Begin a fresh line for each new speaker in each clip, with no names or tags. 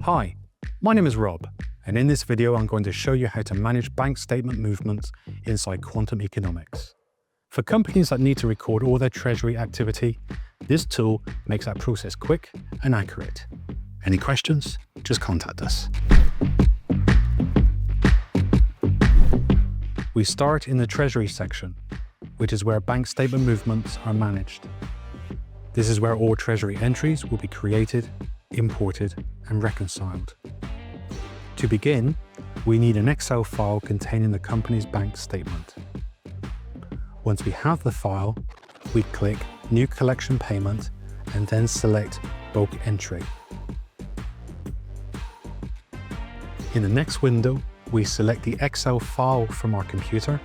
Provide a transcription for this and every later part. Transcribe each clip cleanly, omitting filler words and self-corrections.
Hi, my name is Rob, and in this video I'm going to show you how to manage bank statement movements inside Quantum Economics. For companies that need to record all their treasury activity, this tool makes that process quick and accurate. Any questions? Just contact us. We start in the Treasury section, which is where bank statement movements are managed. This is where all treasury entries will be created, imported, and reconciled. To begin, we need an Excel file containing the company's bank statement. Once we have the file, we click New Collection Payment and then select Bulk Entry. In the next window, we select the Excel file from our computer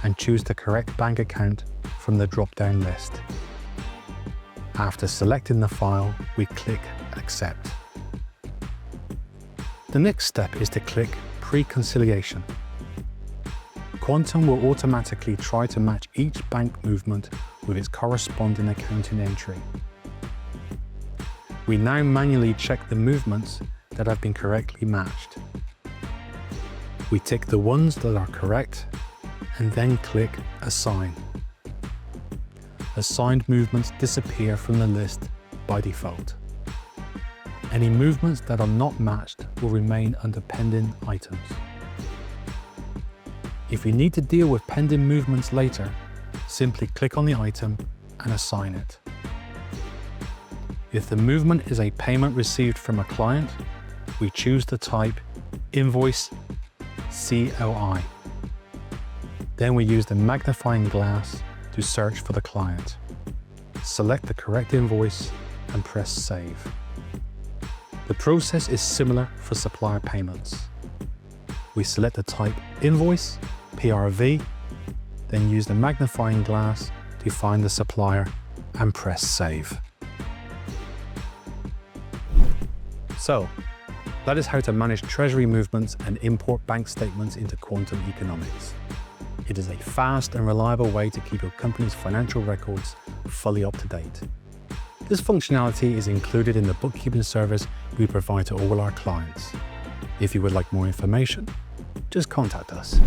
and choose the correct bank account from the drop-down list. After selecting the file, we click Accept. The next step is to click Pre-Conciliation. Quantum will automatically try to match each bank movement with its corresponding accounting entry. We now manually check the movements that have been correctly matched. We tick the ones that are correct and then click Assign. Assigned movements disappear from the list by default. Any movements that are not matched will remain under pending items. If you need to deal with pending movements later, simply click on the item and assign it. If the movement is a payment received from a client, we choose the type Invoice CLI. Then we use the magnifying glass to search for the client. Select the correct invoice and press Save. The process is similar for supplier payments. We select the type Invoice, PRV, then use the magnifying glass to find the supplier and press Save. So, that is how to manage treasury movements and import bank statements into Quantum Economics. It is a fast and reliable way to keep your company's financial records fully up to date. This functionality is included in the bookkeeping service we provide to all our clients. If you would like more information, just contact us.